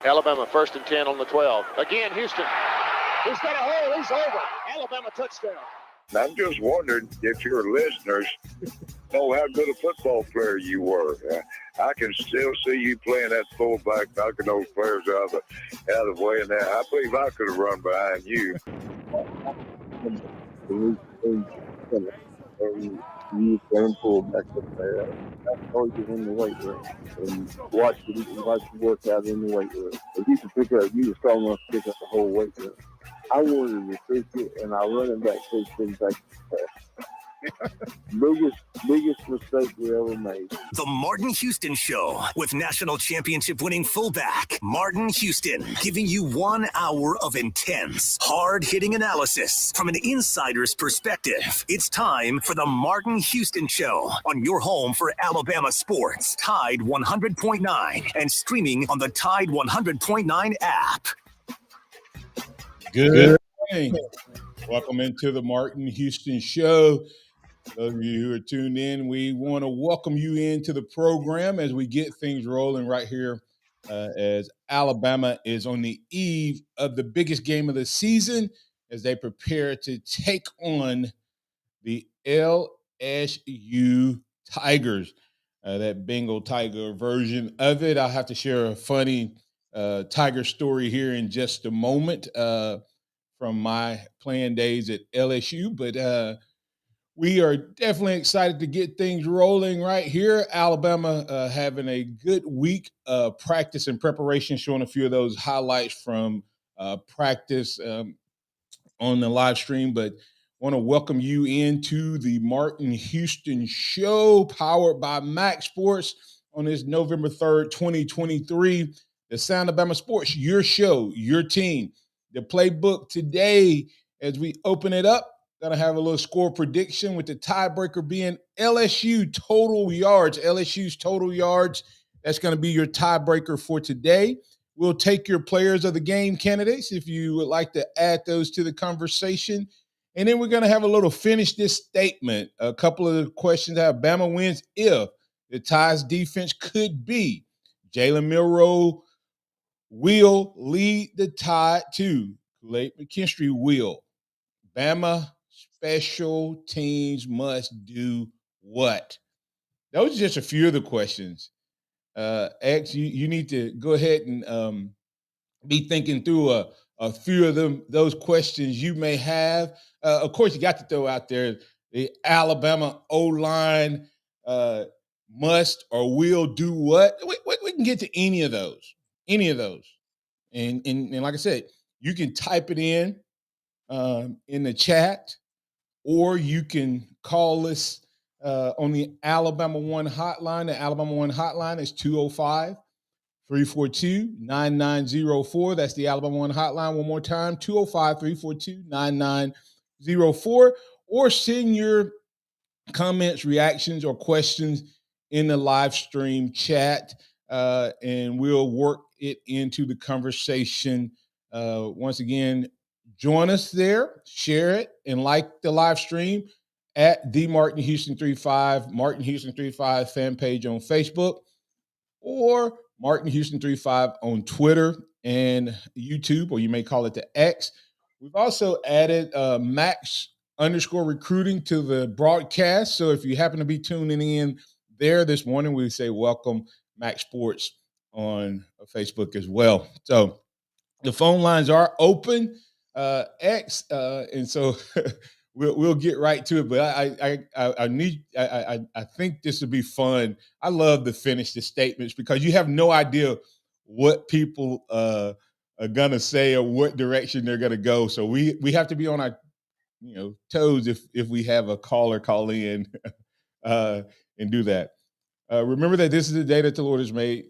Alabama 1st and 10 on the 12. Again, Houston. He's got a hole. He's over. Alabama touchdown. I'm just wondering if your listeners know how good a football player you were. I can still see you playing that fullback, knocking those players out of the way. And that I believe I could have run behind you. You playing fullback up there. That's always in the weight room and watch you work out in the weight room. If you can pick up, you were strong enough to pick up the whole weight room. I wanted to fix it, and I run it back to the biggest mistake we ever made. The Martin Houston Show with national championship winning fullback Martin Houston, giving you 1 hour of intense, hard-hitting analysis from an insider's perspective. It's time for the Martin Houston Show on your home for Alabama sports, Tide 100.9, and streaming on the Tide 100.9 app. Good morning. Welcome into the Martin Houston Show. Those of you who are tuned in, we want to welcome you into the program as we get things rolling right here as Alabama is on the eve of the biggest game of the season as they prepare to take on the LSU Tigers, that Bengal Tiger version of it. I'll have to share a funny Tiger story here in just a moment from my playing days at LSU, but we are definitely excited to get things rolling right here. Alabama having a good week of practice and preparation, showing a few of those highlights from practice on the live stream. But want to welcome you into the Martin Houston Show, powered by MaX Sports on this November 3rd, 2023. The Sound of Bama Sports, your show, your team. The playbook today, as we open it up, going to have a little score prediction with the tiebreaker being LSU total yards. LSU's total yards. That's going to be your tiebreaker for today. We'll take your players of the game candidates if you would like to add those to the conversation. And then we're going to have a little finish this statement. A couple of the questions how Bama wins if the Tide's defense could be. Jalen Milroe will lead the Tide to Kool-Aid McKinstry will. Bama special teams must do what? Those are just a few of the questions. X, you need to go ahead and be thinking through a few of those questions you may have. Of course, you got to throw out there the Alabama O-line must or will do what. We can get to any of those. And like I said, you can type it in the chat, or you can call us on the Alabama One hotline. The Alabama One hotline is 205-342-9904. That's the Alabama One hotline. One more time, 205-342-9904. Or send your comments, reactions, or questions in the live stream chat, and we'll work it into the conversation. Once again, join us there, share it, and like the live stream at the Martin Houston 35, Martin Houston 35 fan page on Facebook, or Martin Houston 35 on Twitter and YouTube, or you may call it the X. We've also added MaX _recruiting to the broadcast. So if you happen to be tuning in there this morning, we say welcome MaX Sports on Facebook as well. So the phone lines are open, X, and so we'll get right to it. But I think this would be fun. I love to finish the statements because you have no idea what people are gonna say or what direction they're gonna go. So we have to be on our toes if we have a caller call in and do that. Remember that this is the day that the Lord has made,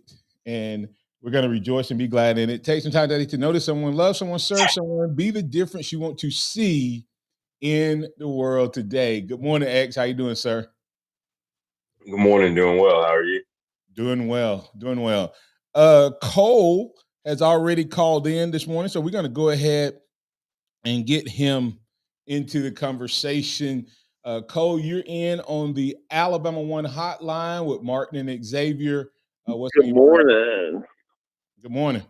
and we're going to rejoice and be glad in it. Take some time today to notice someone, love someone, serve someone, be the difference you want to see in the world today. Good morning, X. How you doing, sir? Good morning. Doing well. How are you? Doing well. Cole has already called in this morning, so we're going to go ahead and get him into the conversation. Cole, you're in on the Alabama One hotline with Martin and Xavier. Good morning. Good morning.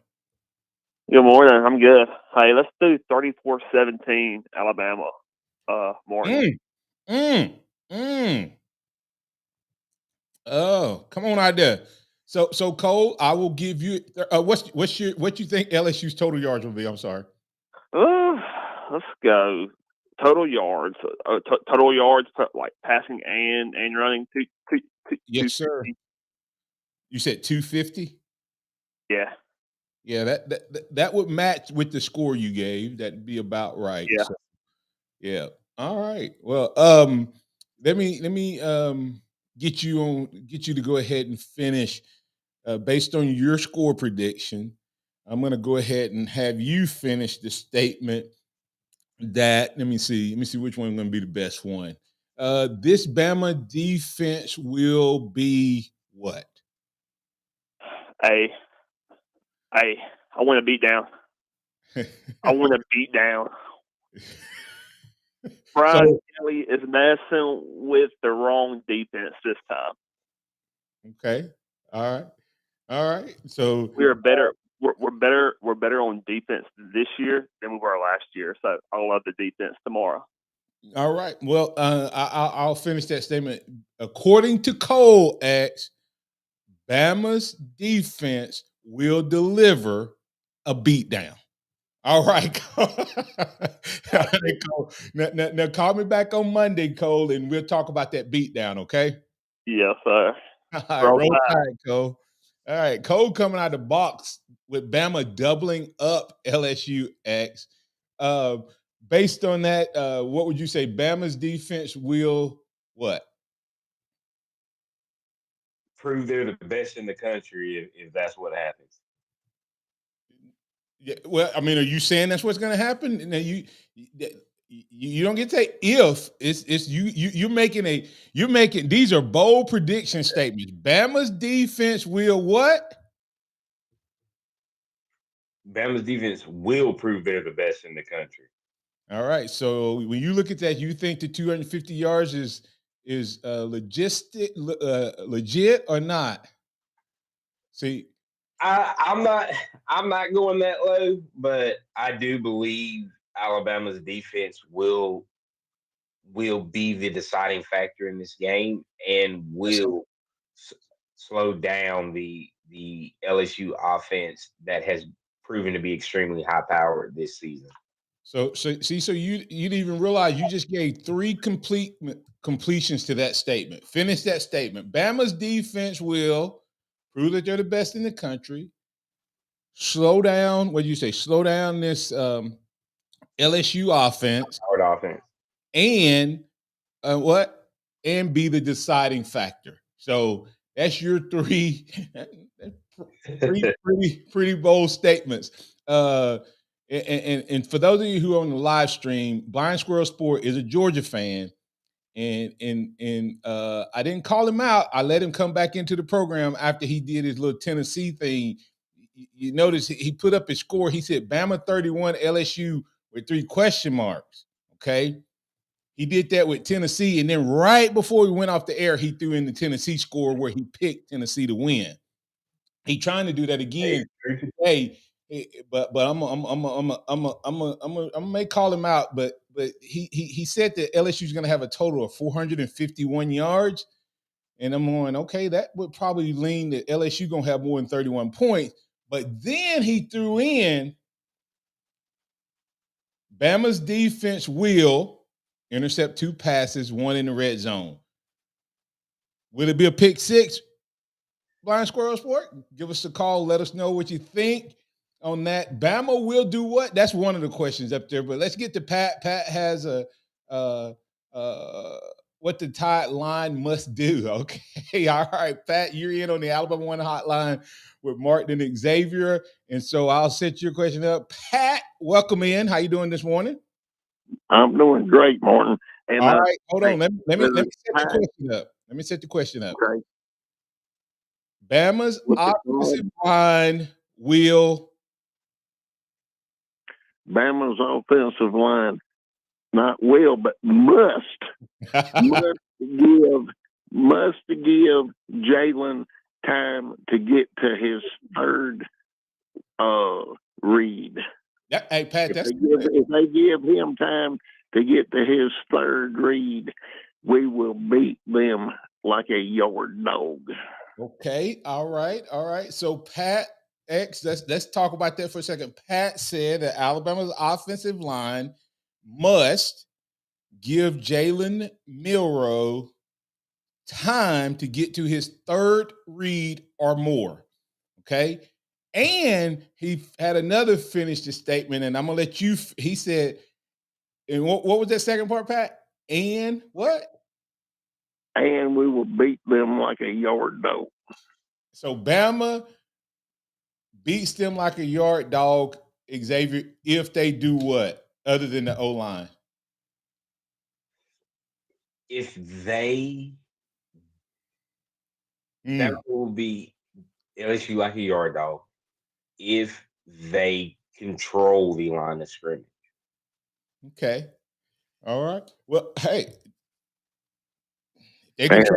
Good morning. I'm good. Hey, let's do 34-17 Alabama. Morning. Oh, come on out there. So Cole, I will give you what you think LSU's total yards will be? I'm sorry. Let's go. Total yards. Total yards, like passing and running. Yes, sir. 250. You said 250? Yeah. Yeah, that would match with the score you gave. That'd be about right. Yeah. So, yeah. All right. Well, let me get you to go ahead and finish based on your score prediction. I'm going to go ahead and have you finish the statement that let me see which one going to be the best one. This Bama defense will be what? Hey, I want to beat down. I want to beat down. Brian Kelly is messing with the wrong defense this time. Okay. All right. So We are better. We're better. We're better on defense this year than we were last year. So I love the defense tomorrow. all right. Well, I'll finish that statement. According to Cole X, Bama's defense will deliver a beatdown. All right. All right, Cole. Now call me back on Monday, Cole, and we'll talk about that beatdown, okay? Yes, sir. All right, Roll roll Tide. Tide, Cole. All right, Cole coming out of the box with Bama doubling up LSU X. Based on that, what would you say? Bama's defense will what? Prove they're the best in the country if that's what happens. Yeah, well, I mean, are you saying that's what's going to happen? Now you don't get to say if it's you're making these are bold prediction statements. Bama's defense will what? Bama's defense will prove they're the best in the country. All right. So when you look at that, you think the 250 yards is legit or not? See, I'm not going that low, but I do believe Alabama's defense will be the deciding factor in this game and will slow down the LSU offense that has proven to be extremely high powered this season. So you didn't even realize you just gave three completions to that statement. Finish that statement. Bama's defense will prove that they're the best in the country. Slow down. What do you say? Slow down this LSU offense, Powered offense. and what? And be the deciding factor. So that's your three pretty bold statements. And for those of you who are on the live stream, Blind Squirrel Sport is a Georgia fan, and I didn't call him out. I let him come back into the program after he did his little Tennessee thing. You notice he put up his score. He said Bama 31, LSU with 3 question marks. Okay. He did that with Tennessee, and then right before we went off the air, he threw in the Tennessee score where he picked Tennessee to win. He trying to do that again today, but I'm may call him out, but he said that LSU is going to have a total of 451 yards, and I'm going, okay, that would probably lean that LSU going to have more than 31 points. But then he threw in Bama's defense will intercept 2 passes, 1 in the red zone. Will it be a pick 6? Blind Squirrel Sport, give us a call. Let us know what you think on that. Bama will do what? That's one of the questions up there. But let's get to Pat. Pat has a what the Tide line must do. Okay, all right, Pat, you're in on the Alabama One hotline with Martin and Xavier, and so I'll set your question up. Pat, welcome in. How you doing this morning? I'm doing great, Martin. And all right, hold on. Let me set the question up. Let me set the question up. Okay. Bama's offensive line will. Bama's offensive line, not will, but must give Jalen time to get to his third read. Yeah, hey, Pat, If they give him time to get to his third read, we will beat them like a yard dog. Okay, all right. So Pat X, let's talk about that for a second. Pat said that Alabama's offensive line must give Jalen Milroe time to get to his third read or more. Okay. And he had another finished statement, and I'm gonna let you. He said, and what was that second part, Pat? And what? And we will beat them like a yard dog. So Bama beats them like a yard dog, Xavier, if they do what other than the O-line? If they, that will be LSU like a yard dog. If they control the line of scrimmage. Okay. All right. Well, hey. And that's hey,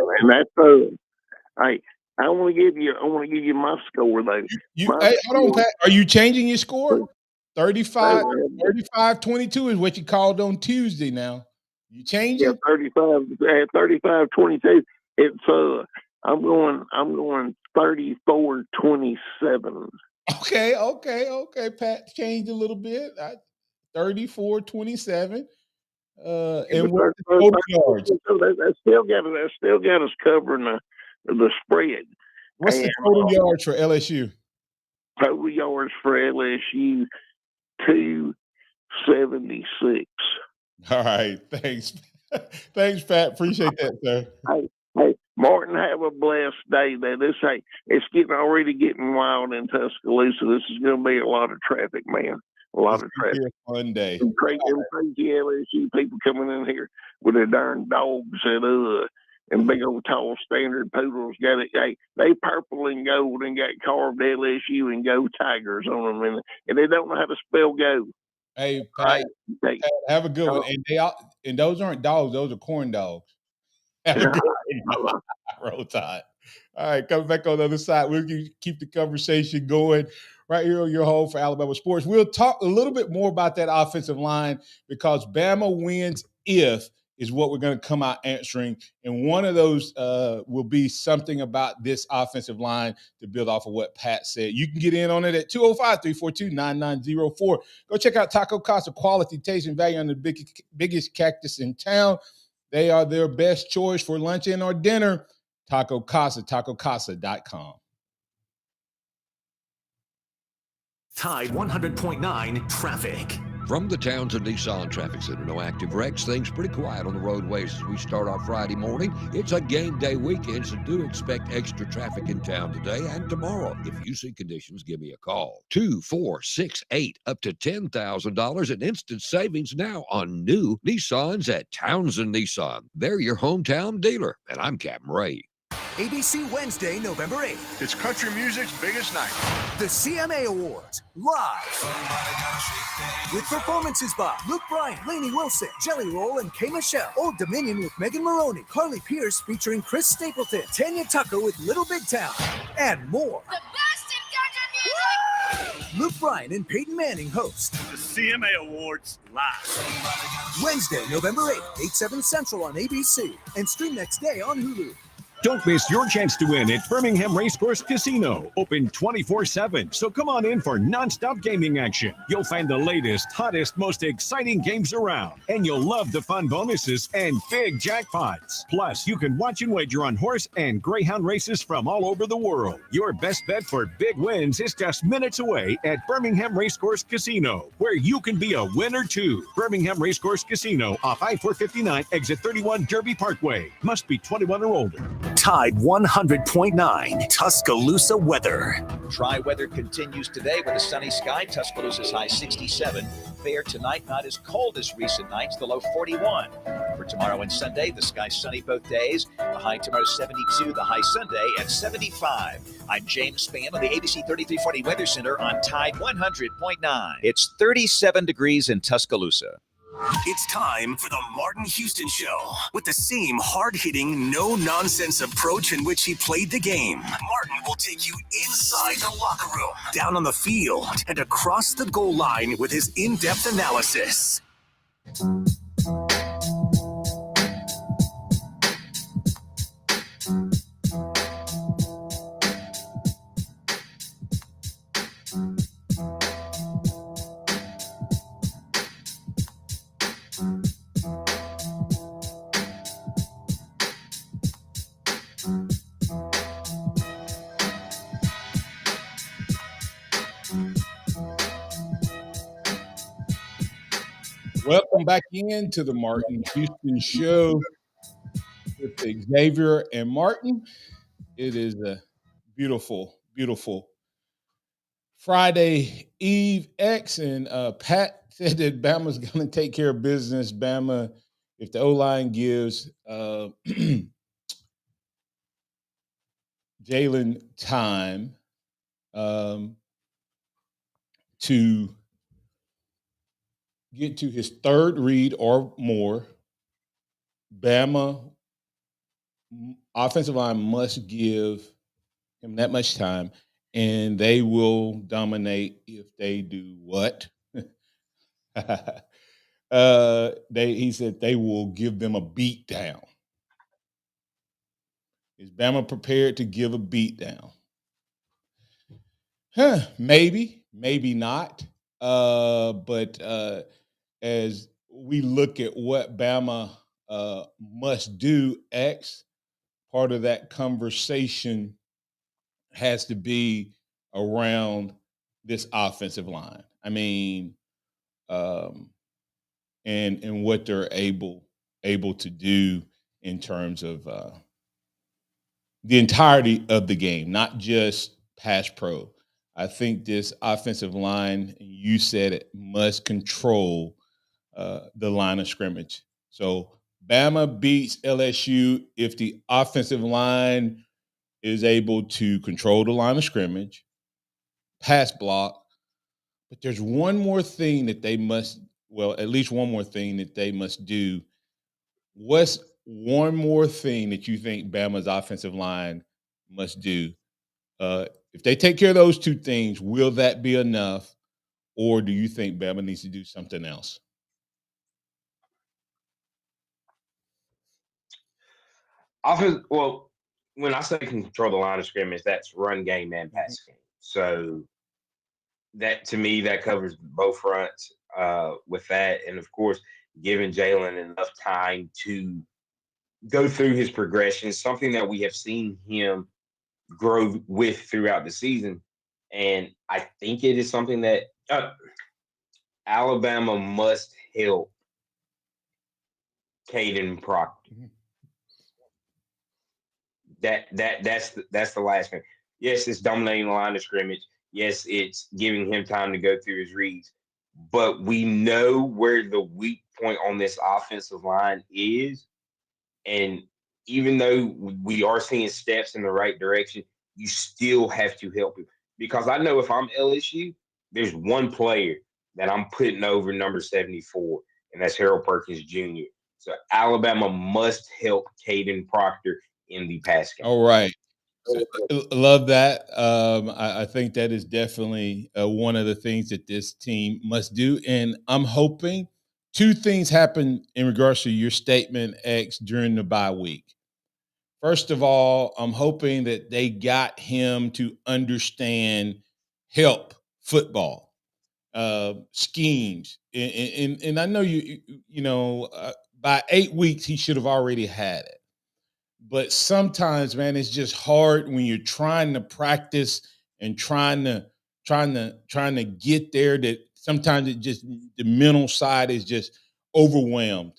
I want to give you my score though. Hey, hold on, Pat. Are you changing your score? 35-22 is what you called on Tuesday now. You changing? Yeah, 35-22. It's I'm going 34-27. Okay. Pat changed a little bit. 34-27. And what's the total yards? That still got us covering the spread. What's the total yards for LSU? Total yards for LSU 276. All right, thanks. Thanks, Pat. Appreciate that, sir. Hey, Martin, have a blessed day. It's already getting wild in Tuscaloosa. This is going to be a lot of traffic, man. A lot of traffic. One day. Some crazy LSU people coming in here with their darn dogs and big old tall standard poodles. They purple and gold and got carved LSU and Go Tigers on them, and they don't know how to spell go. Hey, Pat, Pat, have a good one. And those aren't dogs; those are corn dogs. Have a good one. Roll Tide. All right, coming back on the other side. We'll keep the conversation going right here on your home for Alabama Sports. We'll talk a little bit more about that offensive line because Bama wins if is what we're going to come out answering. And one of those will be something about this offensive line to build off of what Pat said. You can get in on it at 205-342-9904. Go check out Taco Casa, quality, taste, and value on the biggest cactus in town. They are their best choice for lunch and or dinner. Taco Casa, tacocasa.com. Tide 100.9 traffic. From the Townsend Nissan Traffic Center, no active wrecks. Things pretty quiet on the roadways as we start our Friday morning. It's a game day weekend, so do expect extra traffic in town today and tomorrow. If you see conditions, give me a call. 2468 up to $10,000 in instant savings now on new Nissans at Townsend Nissan. They're your hometown dealer, and I'm Captain Ray. ABC Wednesday, November 8th. It's country music's biggest night. The CMA Awards, live. With performances by Luke Bryan, Lainey Wilson, Jelly Roll, and K. Michelle. Old Dominion with Megan Maroney, Carly Pierce featuring Chris Stapleton, Tanya Tucker with Little Big Town, and more. The best in country music! Luke Bryan and Peyton Manning host The CMA Awards live. Wednesday, November 8th, 8/7 Central on ABC, and stream next day on Hulu. Don't miss your chance to win at Birmingham Racecourse Casino. Open 24/7, so come on in for nonstop gaming action. You'll find the latest, hottest, most exciting games around, and you'll love the fun bonuses and big jackpots. Plus, you can watch and wager on horse and greyhound races from all over the world. Your best bet for big wins is just minutes away at Birmingham Racecourse Casino, where you can be a winner too. Birmingham Racecourse Casino off I-459, exit 31 Derby Parkway. Must be 21 or older. Tide 100.9 Tuscaloosa weather. Dry weather continues today with a sunny sky. Tuscaloosa's high 67. Fair tonight, not as cold as recent nights, the low 41. For tomorrow and Sunday, the sky's sunny both days. The high tomorrow 72, the high Sunday at 75. I'm James Spann on the ABC 3340 Weather Center on Tide 100.9. It's 37 degrees in Tuscaloosa. It's time for the Martin Houston Show. With the same hard-hitting, no-nonsense approach in which he played the game, Martin will take you inside the locker room, down on the field, and across the goal line with his in-depth analysis. Welcome back into the Martin Houston Show with Xavier and Martin. It is a beautiful, beautiful Friday Eve X, and Pat said that Bama's going to take care of business. Bama, if the O-line gives Jalen time to get to his third read or more, Bama offensive line must give him that much time, and they will dominate if they do what? He said they will give them a beat down. Is Bama prepared to give a beat down? Maybe, maybe not. But as we look at what Bama must do, part of that conversation has to be around this offensive line. I mean, and what they're able to do in terms of the entirety of the game, not just pass pro. I think this offensive line, you said it, must control the line of scrimmage. So Bama beats LSU if the offensive line is able to control the line of scrimmage, pass block. But there's one more thing that they must, well, at least one more thing that they must do. What's one more thing that you think Bama's offensive line must do? If they take care of those two things, will that be enough? Or do you think Bama needs to do something else? Well, when I say control the line of scrimmage, that's run game and pass game. So that, to me, that covers both fronts with that. And of course, giving Jalen enough time to go through his progression, something that we have seen him grow with throughout the season. And I think it is something that Alabama must help Caden Proctor. That's the last thing. Yes, it's dominating the line of scrimmage. Yes, it's giving him time to go through his reads. But we know where the weak point on this offensive line is. And even though we are seeing steps in the right direction, you still have to help him. Because I know if I'm LSU, there's one player that I'm putting over number 74, and that's Harold Perkins Jr. So Alabama must help Caden Proctor in the pass game. All right. Love that. I think that is definitely one of the things that this team must do. And I'm hoping two things happen in regards to your statement, X, during the bye week. First of all, I'm hoping that they got him to understand help football schemes. And I know by 8 weeks, he should have already had it. But sometimes, man, it's just hard when you're trying to practice and trying to get there, that sometimes it just, the mental side is just overwhelmed.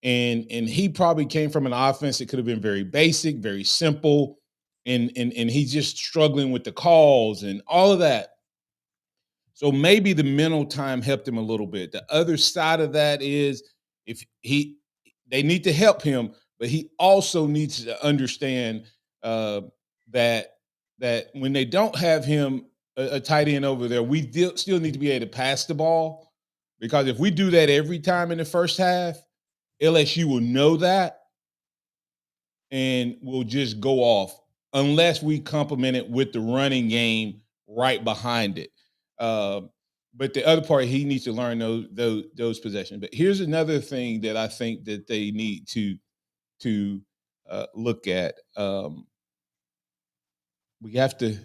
And he probably came from an offense that could have been very basic, very simple, and he's just struggling with the calls and all of that. So maybe the mental time helped him a little bit. The other side of that is they need to help him, but he also needs to understand that when they don't have him a tight end over there, we still need to be able to pass the ball. Because if we do that every time in the first half, LSU will know that and will just go off unless we complement it with the running game right behind it. But the other part, he needs to learn those possessions. But here's another thing that I think that they need to look at. We have to.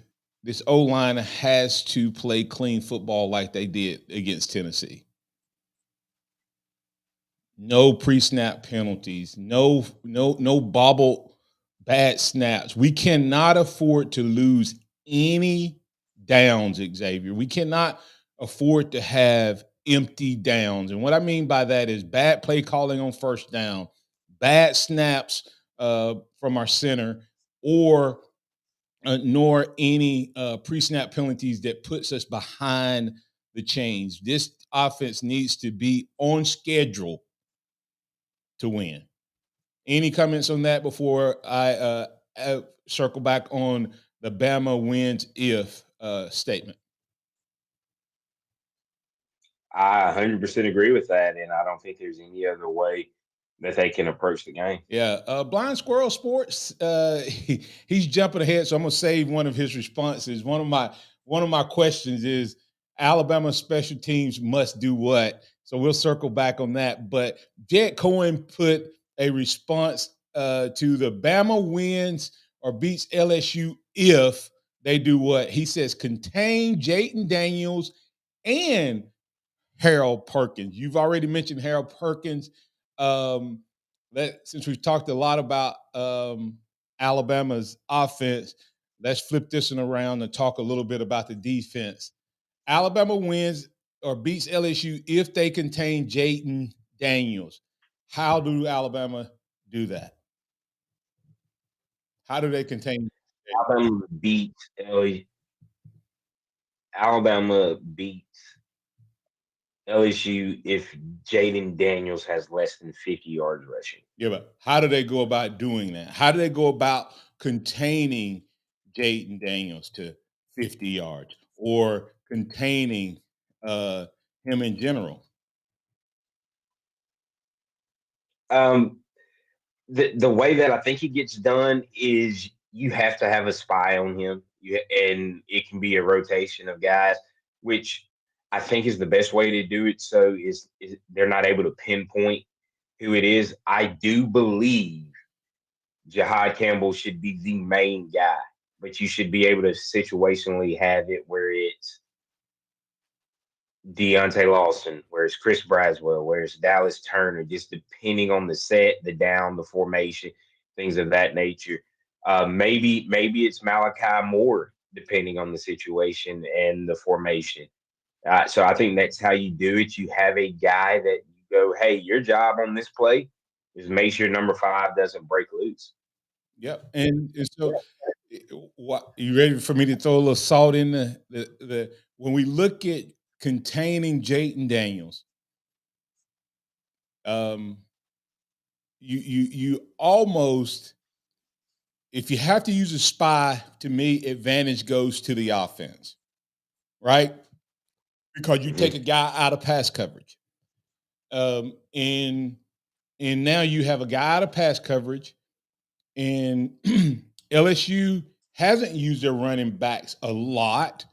This O-line has to play clean football like they did against Tennessee. No pre-snap penalties. No bobble bad snaps. We cannot afford to lose any downs, Xavier. We cannot afford to have empty downs. And what I mean by that is bad play calling on first down, bad snaps from our center, or nor any pre-snap penalties that puts us behind the chains. This offense needs to be on schedule to win. Any comments on that before I circle back on the Bama wins if statement? I 100% agree with that, and I don't think there's any other way that they can approach the game. Yeah, Blind Squirrel Sports. He's jumping ahead, so I'm gonna save one of his responses. One of my questions is Alabama special teams must do what? So we'll circle back on that. But Jed Cohen put a response to the Bama wins or beats LSU if they do what? He says contain Jayden Daniels and Harold Perkins. You've already mentioned Harold Perkins. Since we've talked a lot about Alabama's offense, let's flip this one around and talk a little bit about the defense. Alabama wins or beats LSU if they contain Jayden Daniels. How do Alabama do that? How do they contain? Alabama beats LSU if Jayden Daniels has less than 50 yards rushing. Yeah, but how do they go about doing that? How do they go about containing Jayden Daniels to 50 yards or containing him in general? The way that I think it gets done is you have to have a spy on him, and it can be a rotation of guys, which I think is the best way to do it. So is they're not able to pinpoint who it is. I do believe Jahad Campbell should be the main guy, but you should be able to situationally have it where it's Deontay Lawson, where it's Chris Braswell, where it's Dallas Turner, just depending on the set, the down, the formation, things of that nature. Maybe it's Malachi Moore, depending on the situation and the formation. So I think that's how you do it. You have a guy that you go, hey, your job on this play is make sure number 5 doesn't break loose. Yep. And so what, you ready for me to throw a little salt in the when we look at containing Jayden Daniels, you almost, if you have to use a spy, to me, advantage goes to the offense, right? Because you take a guy out of pass coverage. And now you have a guy out of pass coverage, and LSU hasn't used their running backs a lot,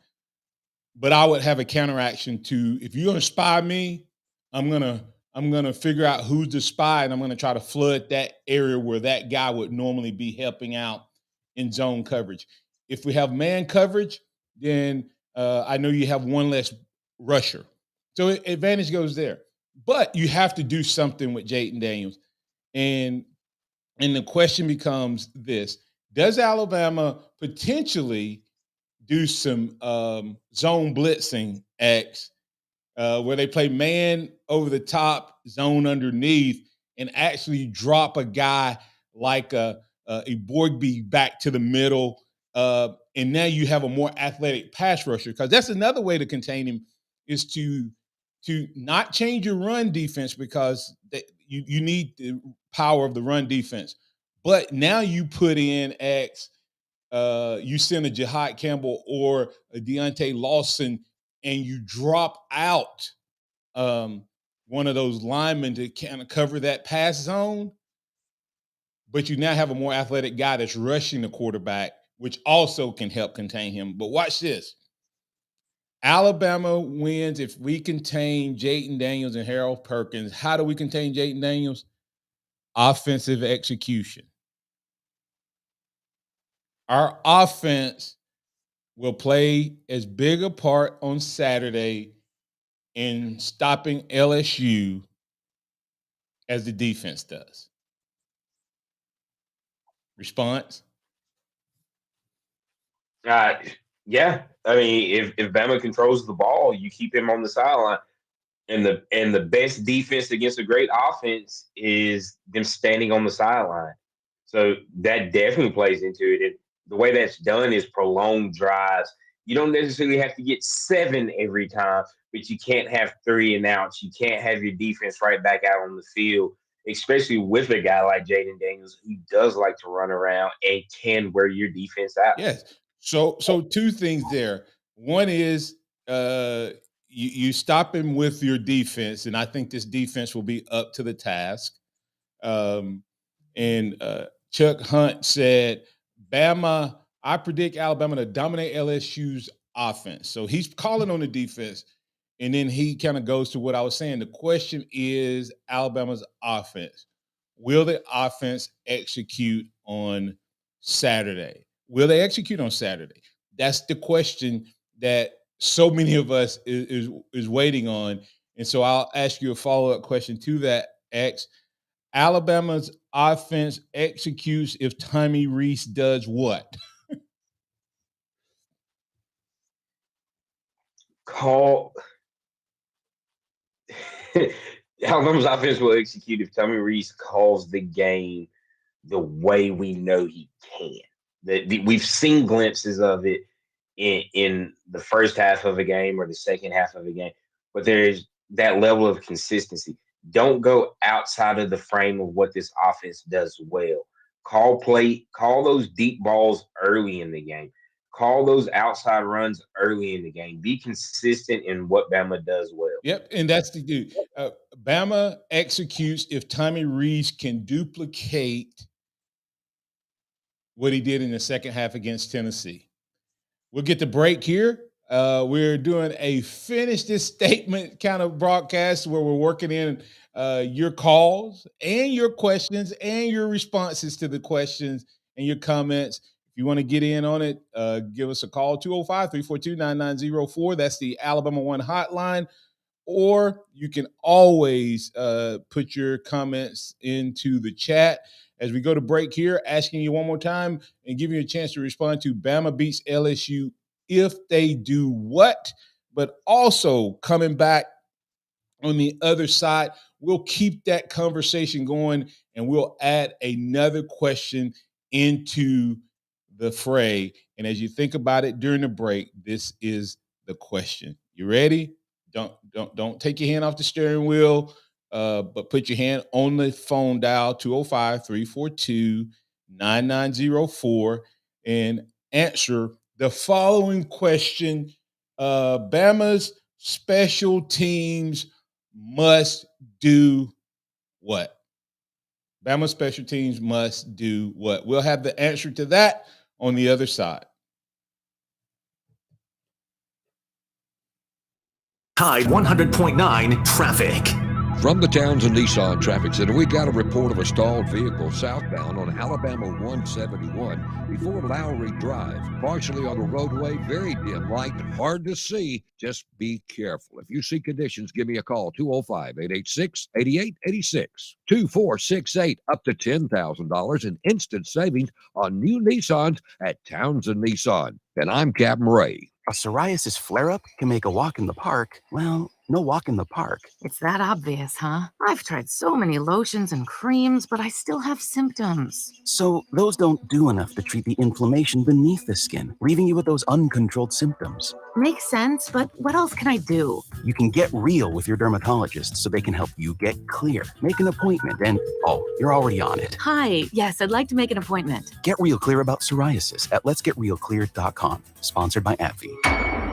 but I would have a counteraction to, if you're going to spy me, I'm gonna figure out who's the spy, and I'm gonna try to flood that area where that guy would normally be helping out in zone coverage. If we have man coverage, then I know you have one less rusher, so advantage goes there. But you have to do something with Jayden Daniels, and the question becomes this: does Alabama potentially do some zone blitzing where they play man over the top, zone underneath, and actually drop a guy like a Borgby back to the middle, and now you have a more athletic pass rusher? Because that's another way to contain him, is to not change your run defense, because you need the power of the run defense. But now you put in you send a Jahad Campbell or a Deontay Lawson, and you drop out one of those linemen to kind of cover that pass zone, but you now have a more athletic guy that's rushing the quarterback, which also can help contain him. But watch this. Alabama wins if we contain Jayden Daniels and Harold Perkins. How do we contain Jayden Daniels? Offensive execution. Our offense will play as big a part on Saturday in stopping LSU as the defense does. Response? Yeah. I mean, if Bama controls the ball, you keep him on the sideline. And the best defense against a great offense is them standing on the sideline. So that definitely plays into it. The way that's done is prolonged drives. You don't necessarily have to get 7 every time, but you can't have 3 and outs. You can't have your defense right back out on the field, especially with a guy like Jayden Daniels who does like to run around and can wear your defense out. Yes. So 2 things there. One is you stop him with your defense, and I think this defense will be up to the task. And Chuck Hunt said, Bama, I predict Alabama to dominate LSU's offense. So he's calling on the defense, and then he kind of goes to what I was saying. The question is Alabama's offense. Will the offense execute on Saturday? Will they execute on Saturday? That's the question that so many of us is waiting on. And so I'll ask you a follow-up question to that, X. Alabama's offense executes if Tommy Rees does what? Alabama's offense will execute if Tommy Rees calls the game the way we know he can. We've seen glimpses of it in the first half of a game or the second half of a game, but there's that level of consistency. Don't go outside of the frame of what this offense does well. Call those deep balls early in the game. Call those outside runs early in the game. Be consistent in what Bama does well. Yep, and that's the dude. Bama executes if Tommy Rees can duplicate what he did in the second half against Tennessee. We'll get the break here. We're doing a finish this statement kind of broadcast where we're working in your calls and your questions and your responses to the questions and your comments. If you want to get in on it, give us a call, 205-342-9904. That's the Alabama One hotline. Or you can always put your comments into the chat. As we go to break here, asking you one more time and giving you a chance to respond to Bama beats LSU if they do what, but also coming back on the other side, we'll keep that conversation going and we'll add another question into the fray. And as you think about it during the break, this is the question. You ready? Don't take your hand off the steering wheel, but put your hand on the phone dial, 205-342-9904, and answer the following question. Bama's special teams must do what? Bama special teams must do what? We'll have the answer to that on the other side. Tide 100.9 traffic. From the Townsend Nissan Traffic Center, we got a report of a stalled vehicle southbound on Alabama 171 before Lowry Drive. Partially on the roadway, very dim light, hard to see. Just be careful. If you see conditions, give me a call, 205-886-8886. 2468, up to $10,000 in instant savings on new Nissans at Townsend Nissan. And I'm Captain Ray. A psoriasis flare-up can make a walk in the park, well, no walk in the park. It's that obvious, huh? I've tried so many lotions and creams, but I still have symptoms. So those don't do enough to treat the inflammation beneath the skin, leaving you with those uncontrolled symptoms. Makes sense, but what else can I do? You can get real with your dermatologist so they can help you get clear. Make an appointment and, you're already on it. Hi, yes, I'd like to make an appointment. Get real clear about psoriasis at letsgetrealclear.com. Sponsored by AbbVie.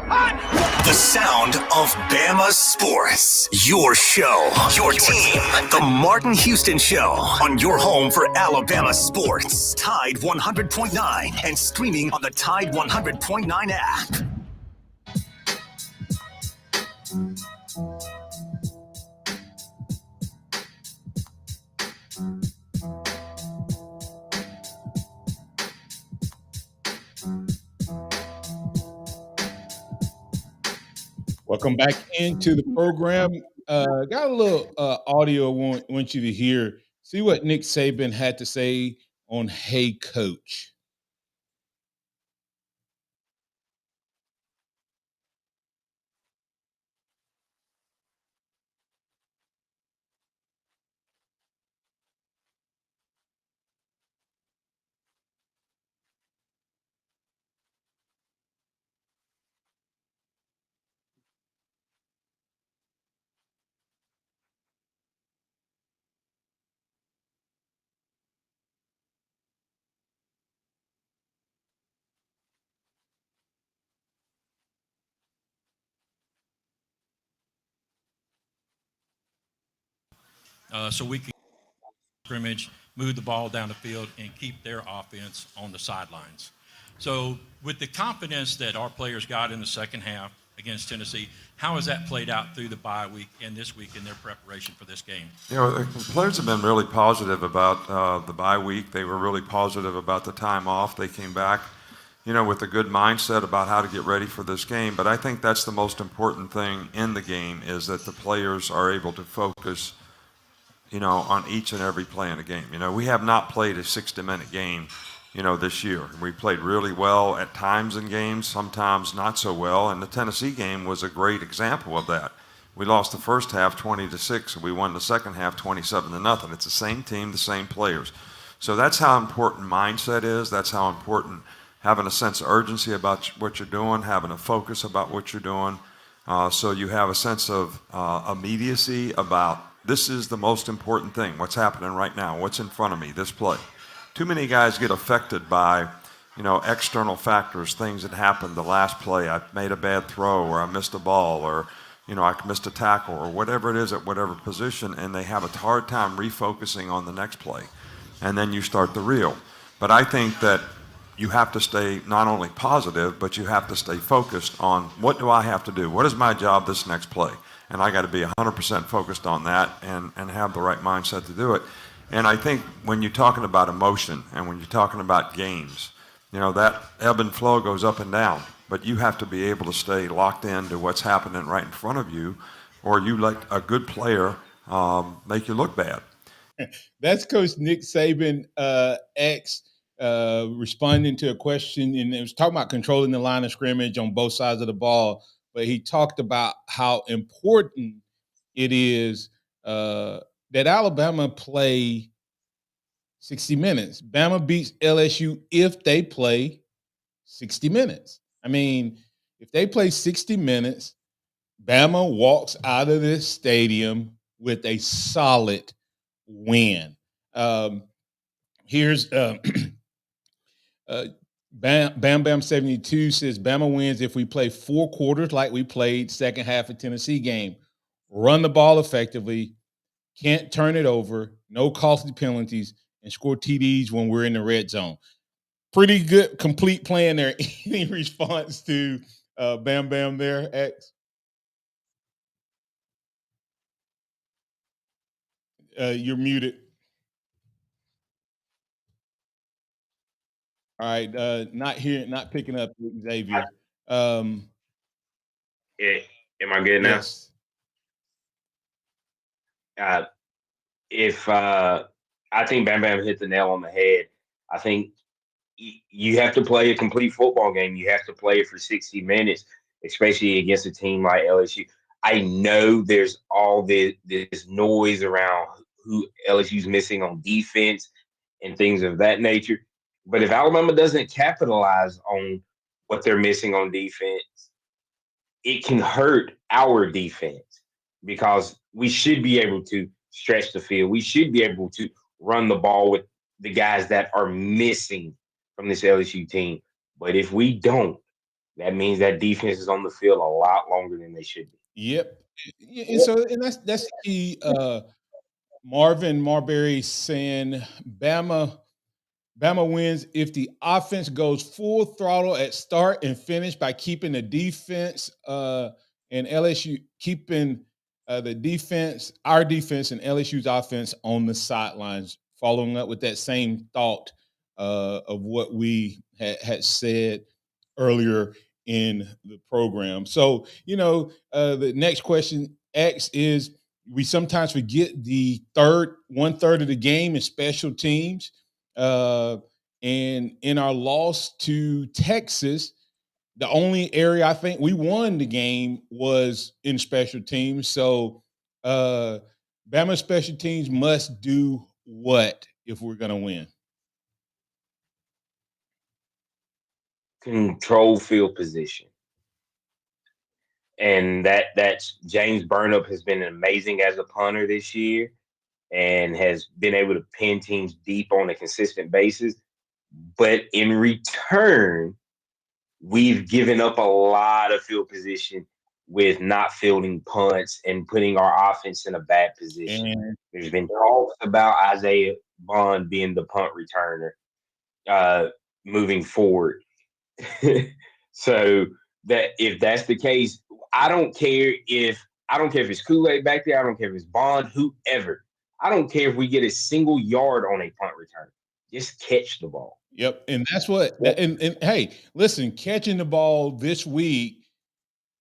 The sound of Bama sports. Your show, your team. The Martin Houston Show on your home for Alabama sports. Tide 100.9 and streaming on the Tide 100.9 app. Welcome back into the program. Got a little audio I want you to hear. See what Nick Saban had to say on Hey Coach. So we can scrimmage, move the ball down the field, and keep their offense on the sidelines. So with the confidence that our players got in the second half against Tennessee, how has that played out through the bye week and this week in their preparation for this game? You know, the players have been really positive about the bye week. They were really positive about the time off. They came back, you know, with a good mindset about how to get ready for this game. But I think that's the most important thing in the game is that the players are able to focus, you know, on each and every play in the game. You know, we have not played a 60-minute game, you know, this year. We played really well at times in games, sometimes not so well, and the Tennessee game was a great example of that. We lost the first half 20-6, and we won the second half 27-0. It's the same team, the same players. So that's how important mindset is. That's how important having a sense of urgency about what you're doing, having a focus about what you're doing, so you have a sense of immediacy about this is the most important thing, what's happening right now, what's in front of me, this play. Too many guys get affected by, you know, external factors, things that happened the last play. I made a bad throw, or I missed a ball, or, you know, I missed a tackle, or whatever it is at whatever position, and they have a hard time refocusing on the next play. And then you start the reel. But I think that you have to stay not only positive, but you have to stay focused on what do I have to do? What is my job this next play? And I got to be 100% focused on that and have the right mindset to do it. And I think when you're talking about emotion and when you're talking about games, you know, that ebb and flow goes up and down. But you have to be able to stay locked into what's happening right in front of you, or you let a good player make you look bad. That's Coach Nick Saban, responding to a question, and it was talking about controlling the line of scrimmage on both sides of the ball. But he talked about how important it is that Alabama play 60 minutes. Bama beats LSU if they play 60 minutes. I mean, if they play 60 minutes, Bama walks out of this stadium with a solid win. Here's Bam 72 says Bama wins if we play 4 quarters like we played second half of Tennessee game. Run the ball effectively, can't turn it over, no costly penalties, and score TDs when we're in the red zone. Pretty good, complete plan there. Any response to Bam there, X? You're muted. All right, not picking up Xavier. Am I good now? Yes. I think Bam hit the nail on the head. I think you have to play a complete football game. You have to play it for 60 minutes, especially against a team like LSU. I know there's all this noise around who LSU's missing on defense and things of that nature. But if Alabama doesn't capitalize on what they're missing on defense, it can hurt our defense because we should be able to stretch the field. We should be able to run the ball with the guys that are missing from this LSU team. But if we don't, That means that defense is on the field a lot longer than they should be. Yep. And that's the key. Marvin Marbury saying Bama wins if the offense goes full throttle at start and finish by keeping the defense and LSU keeping the defense, our defense and LSU's offense on the sidelines. Following up with that same thought of what we had said earlier in the program. So, the next question, X, is we sometimes forget the 1/3 of the game is special teams. And in our loss to Texas, the only area I think we won the game was in special teams. So Bama special teams must do what if we're going to win? Control field position. And that's James Burnup has been amazing as a punter this year and has been able to pin teams deep on a consistent basis. But in return, we've given up a lot of field position with not fielding punts and putting our offense in a bad position. There's been talks about Isaiah Bond being the punt returner moving forward. So that if that's the case, I don't care if it's Kool-Aid back there. I don't care if it's Bond, whoever. I don't care if we get a single yard on a punt return. Just catch the ball. Yep, and that's what. And hey, listen, catching the ball this week,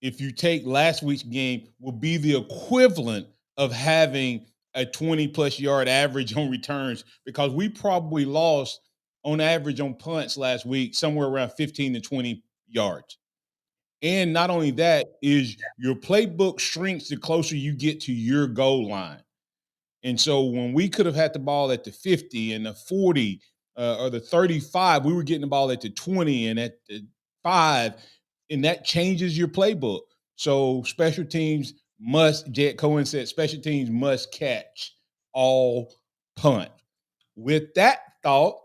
if you take last week's game, will be the equivalent of having a 20+ yard average on returns, because we probably lost on average on punts last week somewhere around 15 to 20 yards. And not only that, is your playbook shrinks the closer you get to your goal line. And so when we could have had the ball at the 50 and the 40 or the 35, we were getting the ball at the 20 and at the 5, and that changes your playbook. So special teams must, Jed Cohen said, special teams must catch all punt. With that thought,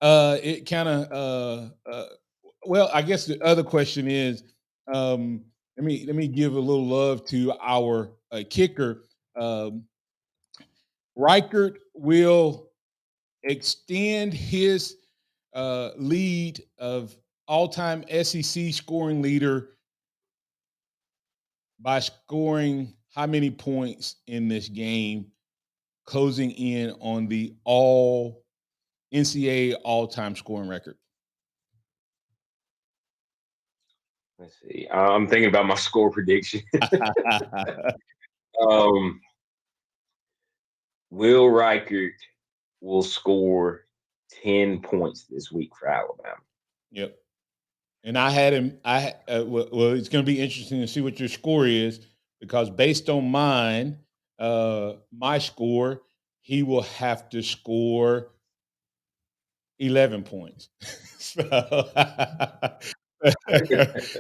it kind of well, I guess the other question is, let me give a little love to our kicker. Reichert will extend his lead of all-time SEC scoring leader by scoring how many points in this game, closing in on the all NCAA all-time scoring record? Let's see. I'm thinking about my score prediction. Will Reichert will score 10 points this week for Alabama. Yep. And I had him. Well, it's going to be interesting to see what your score is, because based on mine, my score, he will have to score 11 points.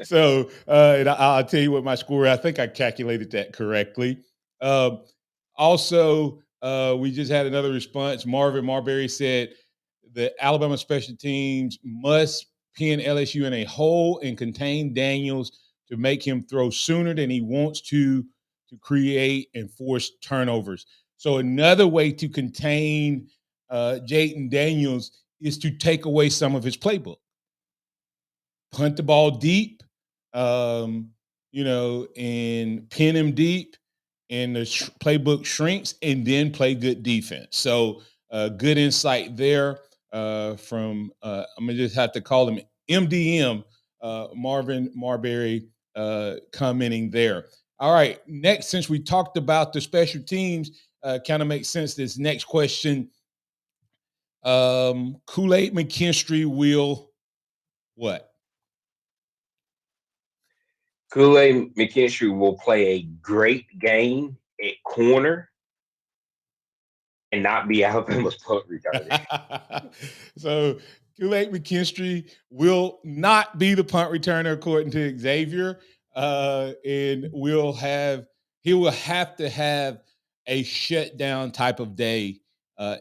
So and I'll tell you what my score is. I think I calculated that correctly. Also, we just had another response. Marvin Marbury said the Alabama special teams must pin LSU in a hole and contain Daniels to make him throw sooner than he wants to create and force turnovers. So another way to contain Jayden Daniels is to take away some of his playbook. Punt the ball deep, and pin him deep, and the playbook shrinks, and then play good defense. So good insight there from, I'm going to just have to call him MDM, Marvin Marbury, commenting there. All right, next, since we talked about the special teams, kind of makes sense. This next question, Kool-Aid McKinstry will what? Kool-Aid McKinstry will play a great game at corner and not be Alabama's punt returner. So Kool-Aid McKinstry will not be the punt returner, according to Xavier, and he will have to have a shutdown type of day,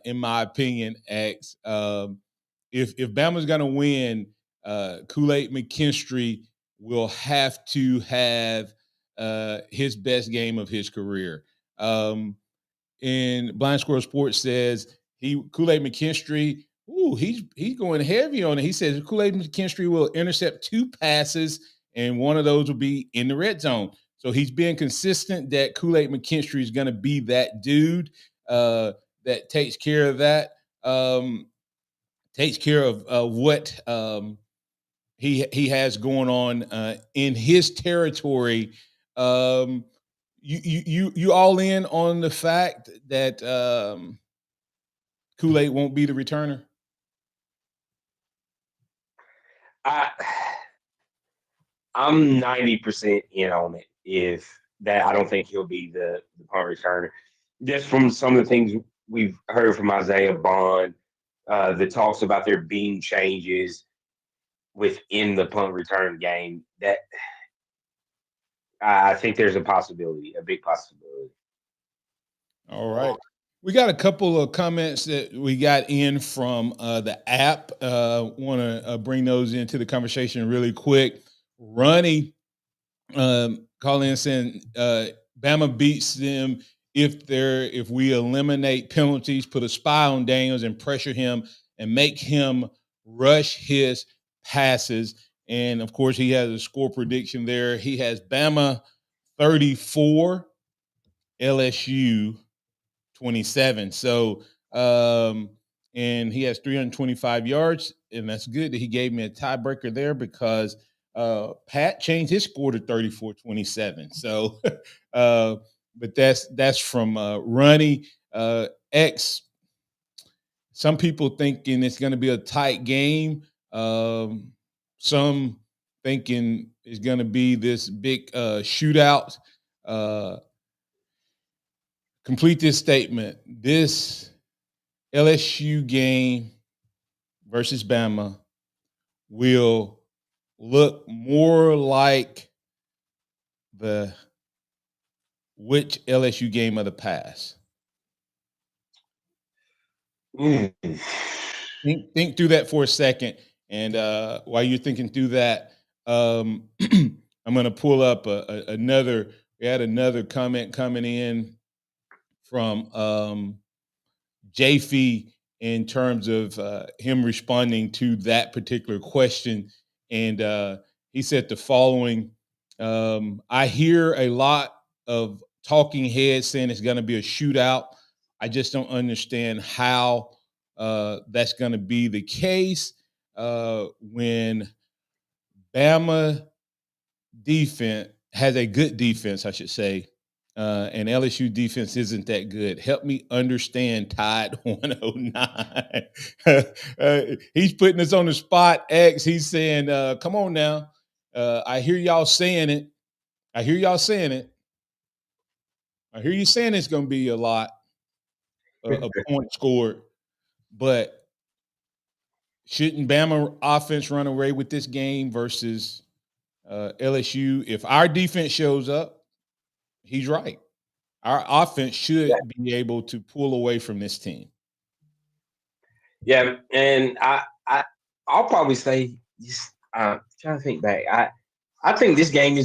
in my opinion. X, if Bama's going to win, Kool-Aid McKinstry will have to have his best game of his career. And Blind Squirrel Sports says Kool-Aid McKinstry, he's going heavy on it. He says Kool-Aid McKinstry will intercept 2 passes, and one of those will be in the red zone. So he's being consistent that Kool-Aid McKinstry is going to be that dude that takes care of that, takes care of what he has going on in his territory. You all in on the fact that Kool-Aid won't be the returner? I'm 90% in on it. If that, I don't think he'll be the punt returner. Just from some of the things we've heard from Isaiah Bond, the talks about there being changes within the punt return game, that I think there's a possibility, a big possibility. All right. We got a couple of comments that we got in from the app. Want to bring those into the conversation really quick. Ronnie call in saying Bama beats them if we eliminate penalties, put a spy on Daniels and pressure him and make him rush his passes. And of course, he has a score prediction there. He has Bama 34, LSU 27. So, and he has 325 yards, and that's good that he gave me a tiebreaker there because Pat changed his score to 34-27. So, but that's from Ronnie X. Some people thinking it's going to be a tight game. Some thinking it's going to be this big shootout. Complete this statement. This LSU game versus Bama will look more like which LSU game of the past? Think through that for a second. And while you're thinking through that, I'm going to pull up another. We had another comment coming in from JFE in terms of him responding to that particular question. And he said the following, I hear a lot of talking heads saying it's going to be a shootout. I just don't understand how that's going to be the case when Bama defense has a good defense, I should say, and LSU defense isn't that good. Help me understand Tide 109. He's putting us on the spot, X. He's saying, come on now. I hear y'all saying it. I hear you saying it's going to be a lot of points scored, but shouldn't Bama offense run away with this game versus LSU? If our defense shows up, he's right. Our offense should be able to pull away from this team. Yeah, and I'll probably say, just trying to think back. I think this game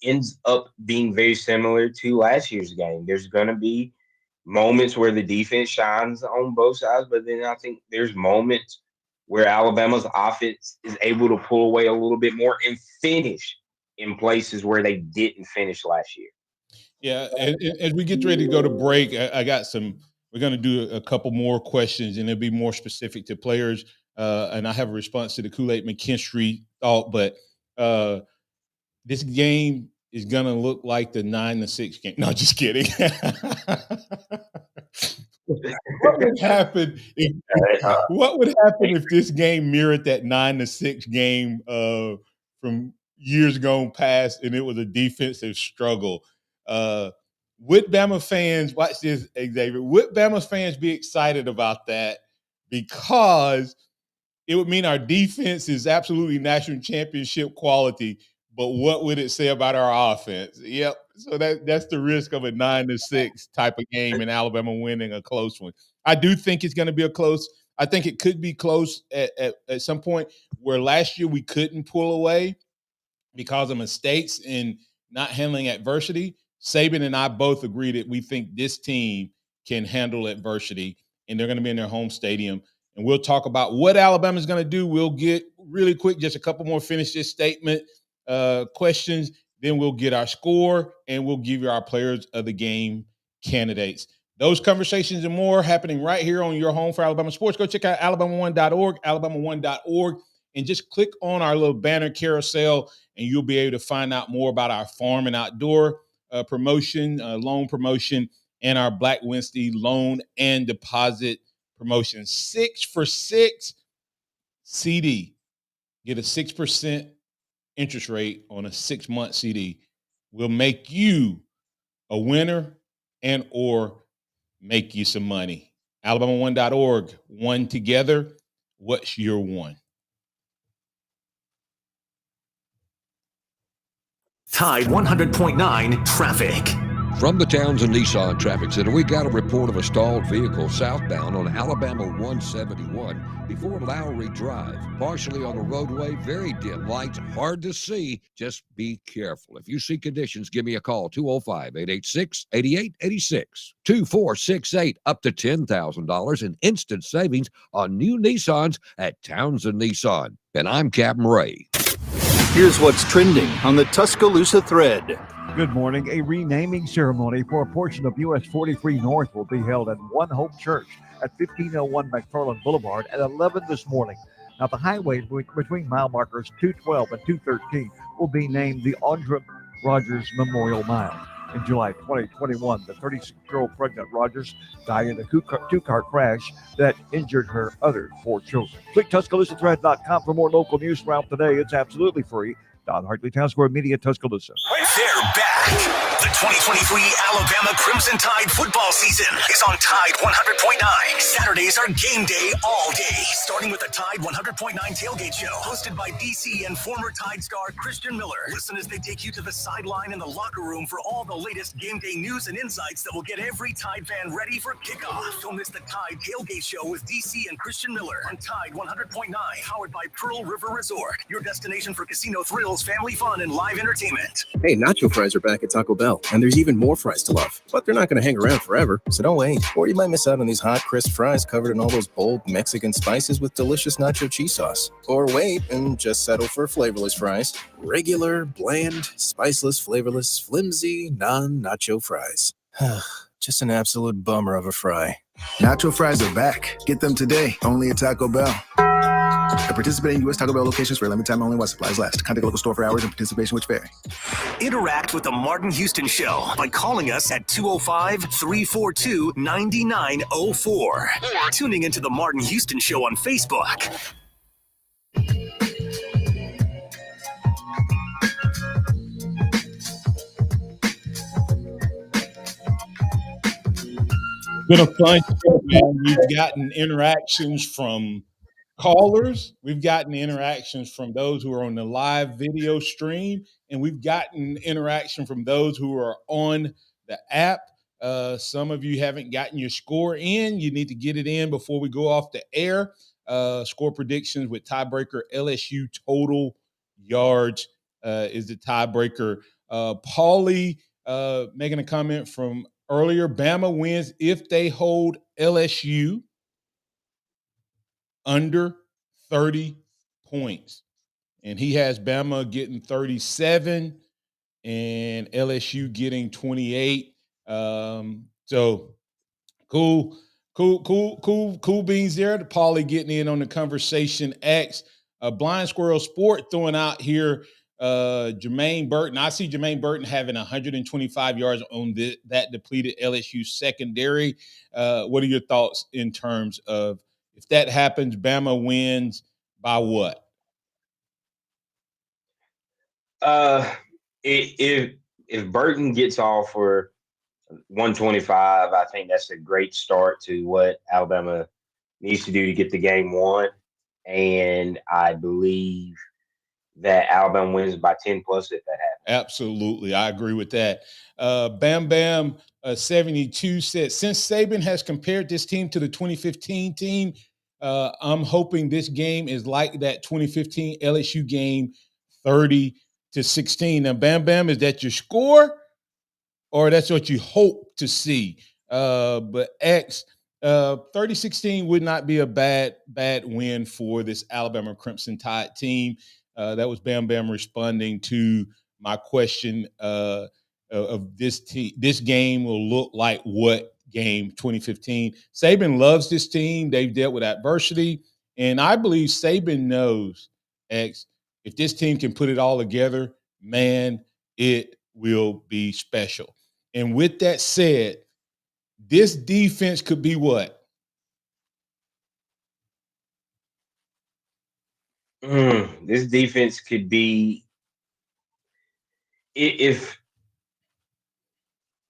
ends up being very similar to last year's game. There's going to be moments where the defense shines on both sides, but then I think there's moments where Alabama's offense is able to pull away a little bit more and finish in places where they didn't finish last year. Yeah, as we get ready to go to break, I got some. We're going to do a couple more questions, and it'll be more specific to players. And I have a response to the Kool-Aid McKinstry thought, but this game is going to look like the 9-6 game. No, just kidding. What would happen if this game mirrored that 9-6 game from years gone past, and it was a defensive struggle? Would Bama fans, watch this, Xavier, would Bama fans be excited about that? Because it would mean our defense is absolutely national championship quality, but what would it say about our offense? Yep. So that's the risk of a 9-6 type of game and Alabama winning a close one. I do think it's going to be a close I think it could be close at some point, where last year we couldn't pull away because of mistakes and not handling adversity. Saban and I both agree that we think this team can handle adversity, and they're going to be in their home stadium. And we'll talk about what Alabama's going to do. We'll get really quick, just a couple more finish this statement questions. Then we'll get our score, and we'll give you our players of the game candidates. Those conversations and more happening right here on your home for Alabama sports. Go check out alabama1.org, alabama1.org, and just click on our little banner carousel, and you'll be able to find out more about our farm and outdoor promotion, loan promotion, and our Black Wednesday loan and deposit promotion. 6 for 6 CD. Get a 6% interest rate on a 6-month CD. Will make you a winner and or make you some money. Alabama1.org. One together. What's your one? Tide 100.9 traffic. From the Townsend Nissan Traffic Center, we got a report of a stalled vehicle southbound on Alabama 171 before Lowry Drive. Partially on the roadway, very dim lights, hard to see. Just be careful. If you see conditions, give me a call, 205-886-8886. 2468, up to $10,000 in instant savings on new Nissans at Townsend Nissan. And I'm Captain Ray. Here's what's trending on the Tuscaloosa thread. Good morning. A renaming ceremony for a portion of US 43 North will be held at One Hope Church at 1501 McFarland Boulevard at 11 this morning. Now, the highway between mile markers 212 and 213 will be named the Audra Rogers Memorial Mile. In July 2021, the 36-year-old pregnant Rogers died in a two-car crash that injured her other 4 children. Click TuscaloosaThread.com for more local news throughout the day. It's absolutely free. Don Hartley, Town Square Media, Tuscaloosa. They're back. The 2023 Alabama Crimson Tide football season is on Tide 100.9. Saturdays are game day all day, starting with the Tide 100.9 tailgate show, hosted by DC and former Tide star Christian Miller. Listen as they take you to the sideline and the locker room for all the latest game day news and insights that will get every Tide fan ready for kickoff. Don't miss the Tide tailgate show with DC and Christian Miller on Tide 100.9, powered by Pearl River Resort, your destination for casino thrills, family fun, and live entertainment. Hey, nacho fries are back at Taco Bell, and there's even more fries to love. But they're not going to hang around forever, so don't wait. Or you might miss out on these hot, crisp fries covered in all those bold Mexican spices with delicious nacho cheese sauce. Or wait and just settle for flavorless fries. Regular, bland, spiceless, flavorless, flimsy, non-nacho fries. Just an absolute bummer of a fry. Nacho fries are back. Get them today, only at Taco Bell. At participating U.S. Taco Bell locations for a limited time only while supplies last. Contact local store for hours and participation which vary. Interact with the Martin Houston Show by calling us at 205-342-9904 or tuning into the Martin Houston Show on Facebook. Been a fun show, man. We've gotten interactions from callers. We've gotten interactions from those who are on the live video stream, and we've gotten interaction from those who are on the app. Some of you haven't gotten your score in. You need to get it in before we go off the air. Score predictions with tiebreaker LSU total yards is the tiebreaker. Paulie making a comment from earlier. Bama wins if they hold LSU under 30 points. And he has Bama getting 37 and LSU getting 28. So cool beans there. The Paulie getting in on the conversation. X, Blind Squirrel Sport throwing out here Jermaine Burton. I see Jermaine Burton having 125 yards on that depleted LSU secondary. What are your thoughts in terms of if that happens, Bama wins by what? If Burton gets off for 125, I think that's a great start to what Alabama needs to do to get the game won. And I believe that Alabama wins by 10 plus if that happens. Absolutely. I agree with that. Bam Bam 72 said, since Saban has compared this team to the 2015 team, I'm hoping this game is like that 2015 LSU game, 30-16. Now, Bam Bam, is that your score, or that's what you hope to see? But X, 30-16 would not be a bad win for this Alabama Crimson Tide team. That was Bam Bam responding to my question of this team. This game will look like what game 2015. Saban loves this team. They've dealt with adversity, and I believe Saban knows, X, if this team can put it all together, man, it will be special. And with that said, this defense could be what? This defense could be, if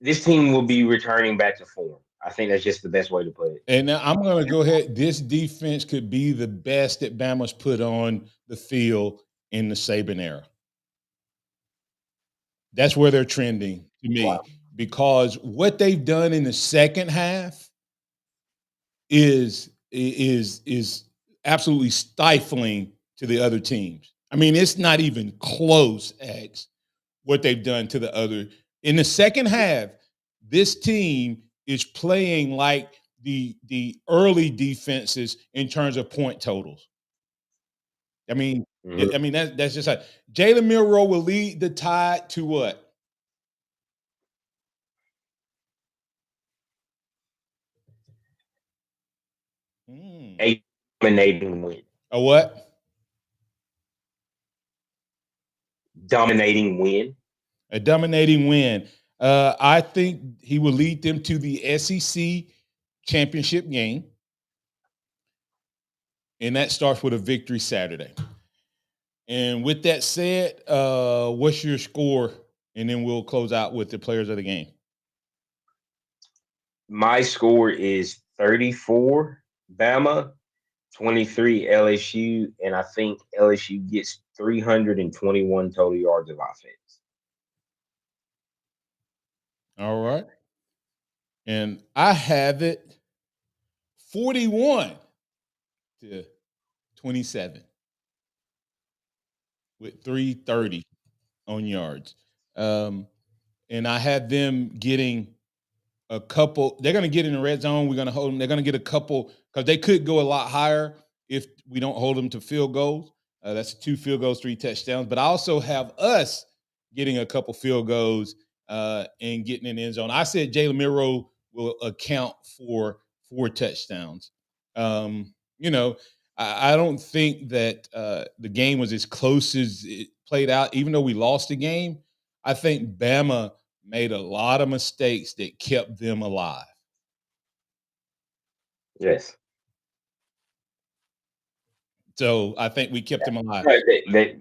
this team will be returning back to form. I think that's just the best way to put it. And now I'm going to go ahead. This defense could be the best that Bama's put on the field in the Saban era. That's where they're trending to me, because what they've done in the second half is absolutely stifling to the other teams. I mean, it's not even close, X, what they've done to the other. In the second half, this team is playing like the early defenses in terms of point totals. I mean, that's just like Jalen Milroe will lead the Tide to what? A dominating win. A what? Dominating win. A dominating win. I think he will lead them to the SEC championship game. And that starts with a victory Saturday. And with that said, what's your score? And then we'll close out with the players of the game. My score is 34 Bama, 23 LSU, and I think LSU gets 321 total yards of offense. All right. And I have it 41-27 with 330 on yards. And I had them getting a couple. They're going to get in the red zone. We're going to hold them. They're going to get a couple, because they could go a lot higher if we don't hold them to field goals. That's 2 field goals, 3 touchdowns. But I also have us getting a couple field goals and getting in the end zone. I said Jalen Milroe will account for 4 touchdowns. I don't think that the game was as close as it played out, even though we lost the game. I think Bama made a lot of mistakes that kept them alive. Yes. So I think we kept them alive. Right.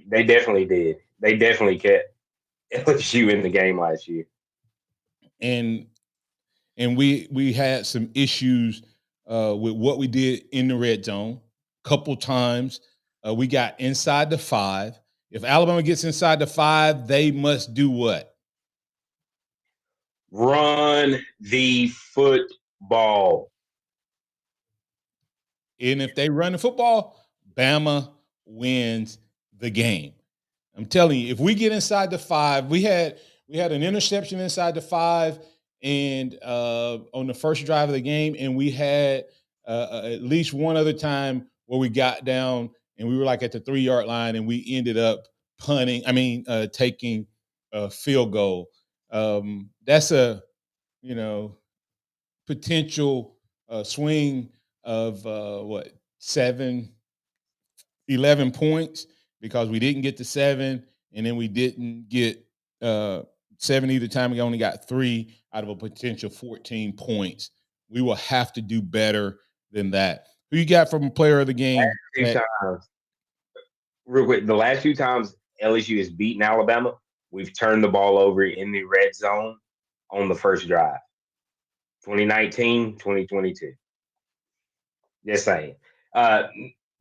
They definitely did. They definitely kept LSU in the game last year. And we had some issues with what we did in the red zone. Couple times we got inside the 5. If Alabama gets inside the 5, they must do what? Run the football. And if they run the football, Bama wins the game. I'm telling you, if we get inside the 5, we had an interception inside the 5 and on the first drive of the game, and we had at least one other time where we got down and we were like at the 3-yard line and we ended up taking a field goal. That's a potential swing of 11 points, because we didn't get to 7, and then we didn't get 7 either time. We only got 3 out of a potential 14 points. We will have to do better than that. Who you got from player of the game? Real quick, the last 2 times LSU has beaten Alabama, we've turned the ball over in the red zone on the first drive. 2019, 2022. Just saying.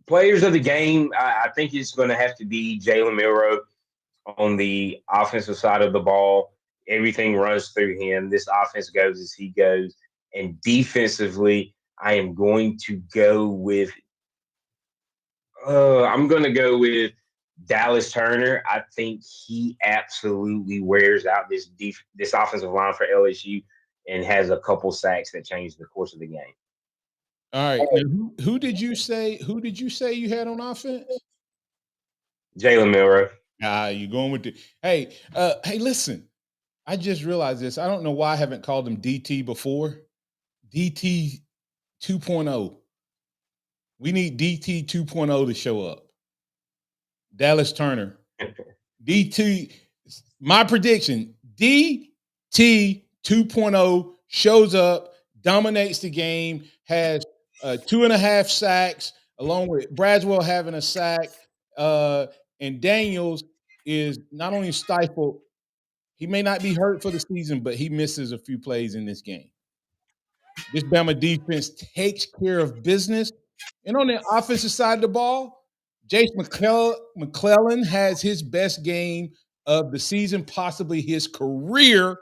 Players of the game, I think it's going to have to be Jalen Milroe on the offensive side of the ball. Everything runs through him. This offense goes as he goes. And defensively, I am going to go with I'm going to go with Dallas Turner. I think he absolutely wears out this offensive line for LSU and has a couple sacks that change the course of the game. All right. Now, who did you say you had on offense? Jalen Milroe. You're going with the hey, listen. I just realized this. I don't know why I haven't called him DT before. DT 2.0. We need DT 2.0 to show up. Dallas Turner. DT, my prediction, DT 2.0 shows up, dominates the game, has 2.5 sacks, along with Braswell having a sack, and Daniels is not only stifled, he may not be hurt for the season, but he misses a few plays in this game. This Bama defense takes care of business. And on the offensive side of the ball, Jace McClellan has his best game of the season, possibly his career.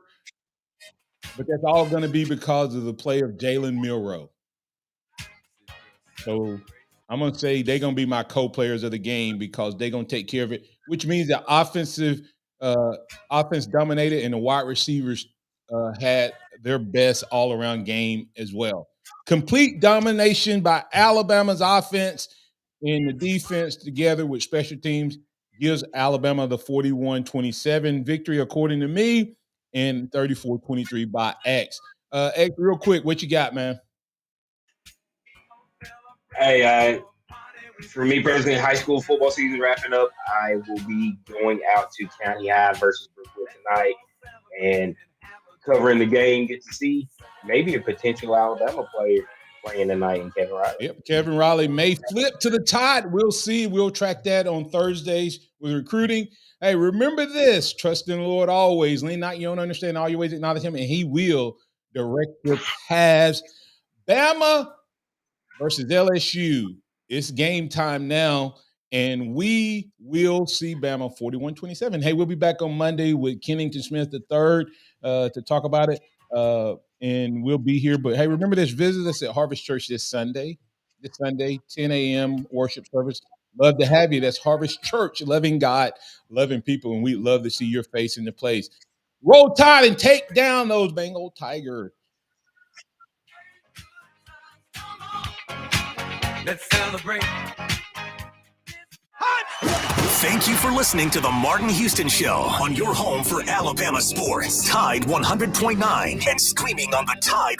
But that's all going to be because of the play of Jalen Milroe. So I'm going to say they're going to be my co-players of the game because they're going to take care of it, which means the offense dominated and the wide receivers had their best all-around game as well. Complete domination by Alabama's offense and the defense together with special teams gives Alabama the 41-27 victory, according to me, and 34-23 by X. X, real quick, what you got, man? Hey, for me personally, high school football season wrapping up, I will be going out to County High versus Brookwood tonight and covering the game. Get to see maybe a potential Alabama player playing tonight in Kevin Riley. Yep, Kevin Riley may flip to the Tide. We'll see. We'll track that on Thursdays with recruiting. Hey, remember this: trust in the Lord always. Lean not your own understanding. All your ways acknowledge Him, and He will direct your paths. Bama versus LSU. It's game time now, and we will see Bama 41-27. Hey, we'll be back on Monday with Kennington Smith III to talk about it, and we'll be here. But, hey, remember this, visit us at Harvest Church this Sunday, 10 a.m. worship service. Love to have you. That's Harvest Church, loving God, loving people, and we'd love to see your face in the place. Roll Tide and take down those Bengal Tigers. Let's celebrate. Thank you for listening to the Martin Houston Show on your home for Alabama sports. Tide 100.9 and streaming on the Tide